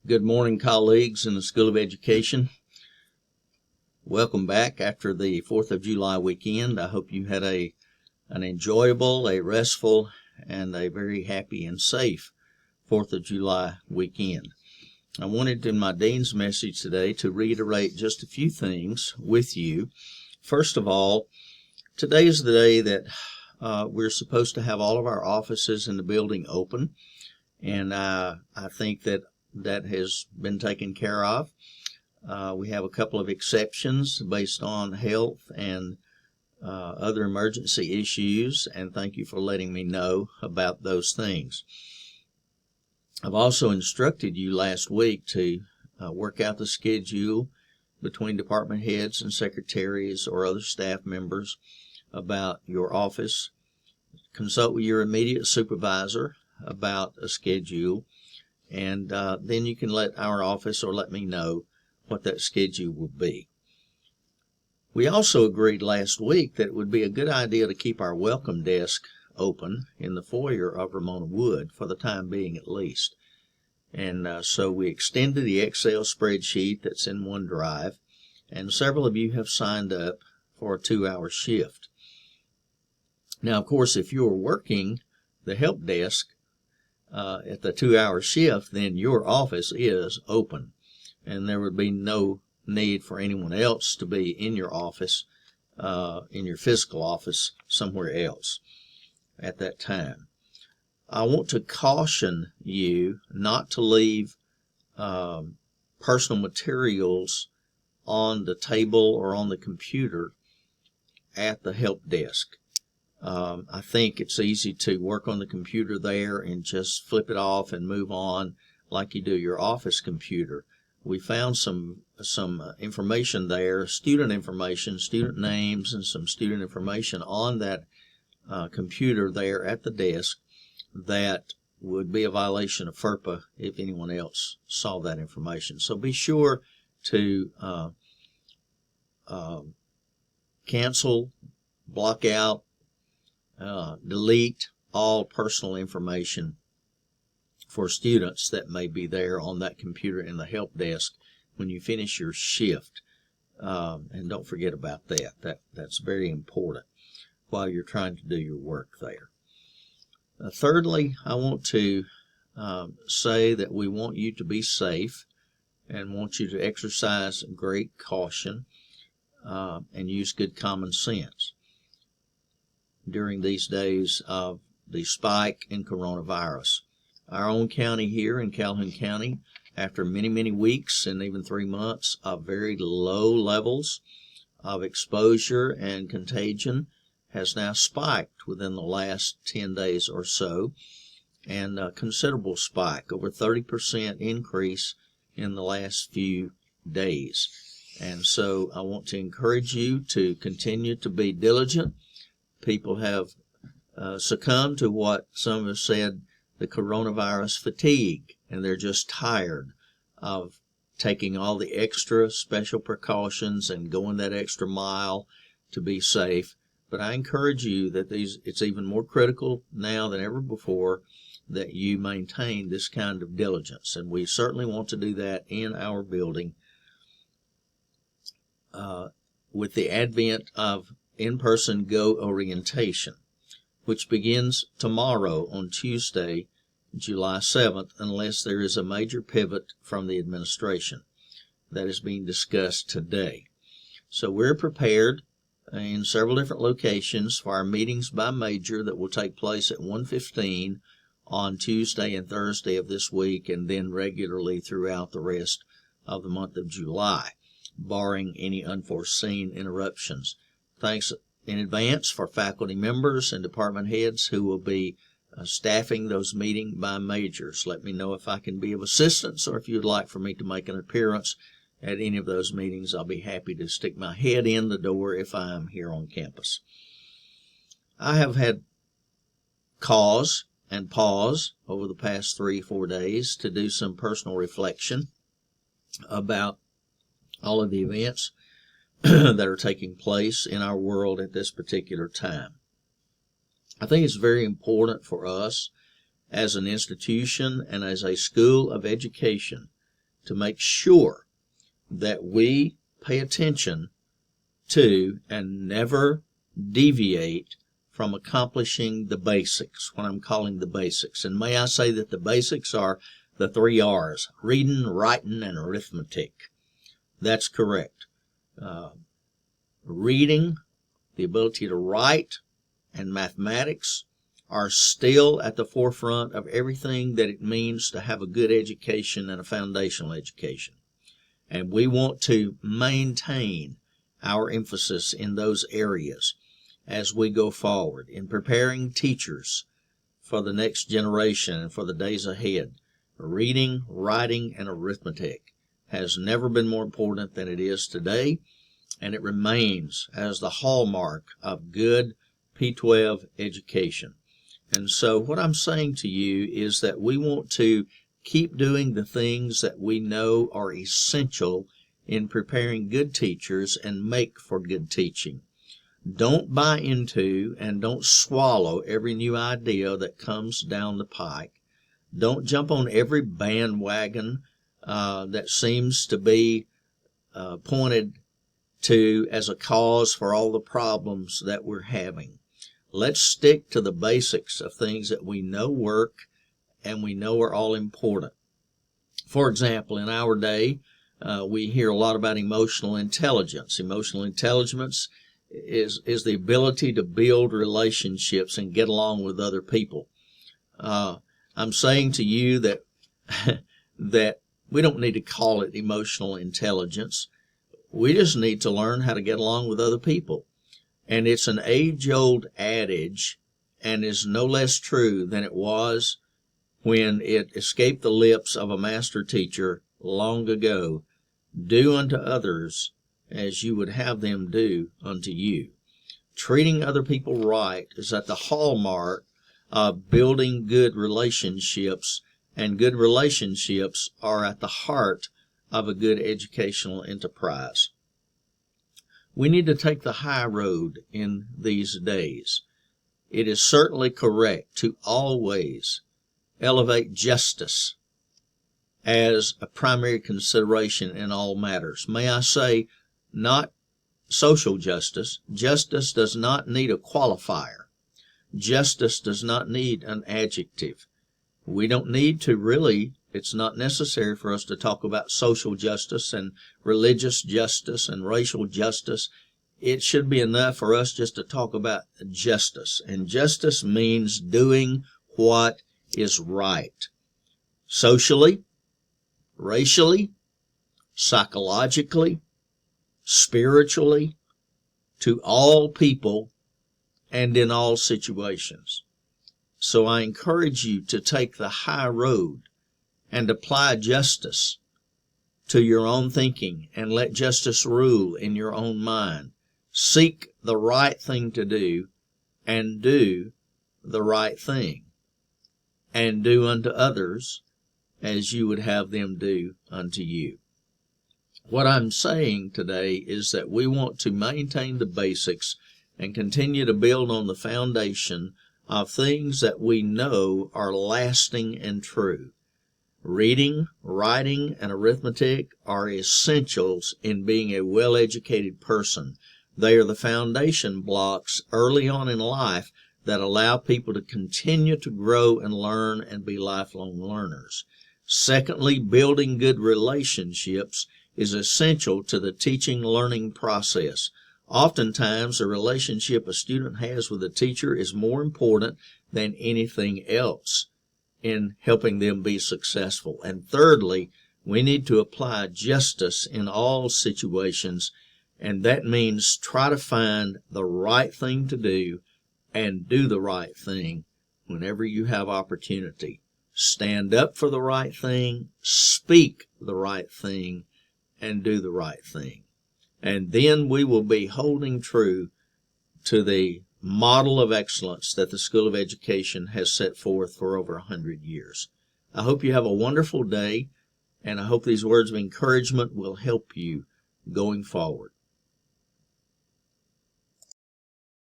Good morning, colleagues in the School of Education. Welcome back after the 4th of July weekend. I hope you had an enjoyable, a restful, and a very happy and safe 4th of July weekend. I wanted in my Dean's message today to reiterate just a few things with you. First of all, today is the day that we're supposed to have all of our offices in the building open, and I think that has been taken care of. We have a couple of exceptions based on health and other emergency issues, and thank you for letting me know about those things. I've also instructed you last week to work out the schedule between department heads and secretaries or other staff members about your office. Consult with your immediate supervisor about a schedule, and then you can let our office or let me know what that schedule will be. We also agreed last week that it would be a good idea to keep our welcome desk open in the foyer of Ramona Wood for the time being at least. And so we extended the Excel spreadsheet that's in OneDrive, and several of you have signed up for a 2-hour shift. Now, of course, if you're working the help desk at the 2-hour shift, then your office is open, and there would be no need for anyone else to be in your office, in your physical office somewhere else at that time. I want to caution you not to leave personal materials on the table or on the computer at the help desk. I think it's easy to work on the computer there and just flip it off and move on like you do your office computer. We found some information there, student information, student names, and some student information on that computer there at the desk that would be a violation of FERPA if anyone else saw that information. So be sure to cancel, block out, delete all personal information for students that may be there on that computer in the help desk when you finish your shift. And don't forget about that. That's very important while you're trying to do your work there. Thirdly, I want to say that we want you to be safe and want you to exercise great caution and use good common sense during these days of the spike in coronavirus. Our own county here in Calhoun County, after many, many weeks and even 3 months of very low levels of exposure and contagion, has now spiked within the last 10 days or so, and a considerable spike, over 30% increase in the last few days. And so I want to encourage you to continue to be diligent. People have succumbed to what some have said the coronavirus fatigue, and they're just tired of taking all the extra special precautions and going that extra mile to be safe. But I encourage you that it's even more critical now than ever before that you maintain this kind of diligence, and we certainly want to do that in our building with the advent of in-person Go orientation, which begins tomorrow on Tuesday, July 7th, unless there is a major pivot from the administration. That is being discussed today. So we're prepared in several different locations for our meetings by major that will take place at 1:15 on Tuesday and Thursday of this week, and then regularly throughout the rest of the month of July, barring any unforeseen interruptions. Thanks in advance for faculty members and department heads who will be staffing those meeting by majors. Let me know if I can be of assistance, or if you'd like for me to make an appearance at any of those meetings. I'll be happy to stick my head in the door if I'm here on campus. I have had cause and pause over the past 3-4 days to do some personal reflection about all of the events that are taking place in our world at this particular time. I think it's very important for us as an institution and as a school of education to make sure that we pay attention to and never deviate from accomplishing the basics, what I'm calling the basics. And may I say that the basics are the 3 R's, reading, writing, and arithmetic. That's correct. Reading, the ability to write, and mathematics are still at the forefront of everything that it means to have a good education and a foundational education. And we want to maintain our emphasis in those areas as we go forward in preparing teachers for the next generation and for the days ahead. Reading, writing, and arithmetic has never been more important than it is today, and it remains as the hallmark of good P12 education. And so what I'm saying to you is that we want to keep doing the things that we know are essential in preparing good teachers and make for good teaching. Don't buy into and don't swallow every new idea that comes down the pike. Don't jump on every bandwagon that seems to be pointed to as a cause for all the problems that we're having. Let's stick to the basics of things that we know work and we know are all important. For example, in our day, we hear a lot about emotional intelligence. Emotional intelligence is the ability to build relationships and get along with other people. I'm saying to you that that we don't need to call it emotional intelligence. We just need to learn how to get along with other people. And it's an age-old adage and is no less true than it was when it escaped the lips of a master teacher long ago. Do unto others as you would have them do unto you. Treating other people right is at the hallmark of building good relationships, and good relationships are at the heart of a good educational enterprise. We need to take the high road in these days. It is certainly correct to always elevate justice as a primary consideration in all matters. May I say, not social justice. Justice does not need a qualifier. Justice does not need an adjective. We don't need to really, it's not necessary for us to talk about social justice and religious justice and racial justice. It should be enough for us just to talk about justice. And justice means doing what is right. Socially, racially, psychologically, spiritually, to all people and in all situations. So I encourage you to take the high road and apply justice to your own thinking and let justice rule in your own mind. Seek the right thing to do and do the right thing, and do unto others as you would have them do unto you. What I'm saying today is that we want to maintain the basics and continue to build on the foundation of things that we know are lasting and true. Reading, writing, and arithmetic are essentials in being a well-educated person. They are the foundation blocks early on in life that allow people to continue to grow and learn and be lifelong learners. Secondly, building good relationships is essential to the teaching-learning process. Oftentimes, the relationship a student has with a teacher is more important than anything else in helping them be successful. And thirdly, we need to apply justice in all situations, and that means try to find the right thing to do and do the right thing whenever you have opportunity. Stand up for the right thing, speak the right thing, and do the right thing. And then we will be holding true to the model of excellence that the School of Education has set forth for over 100 years. I hope you have a wonderful day, and I hope these words of encouragement will help you going forward.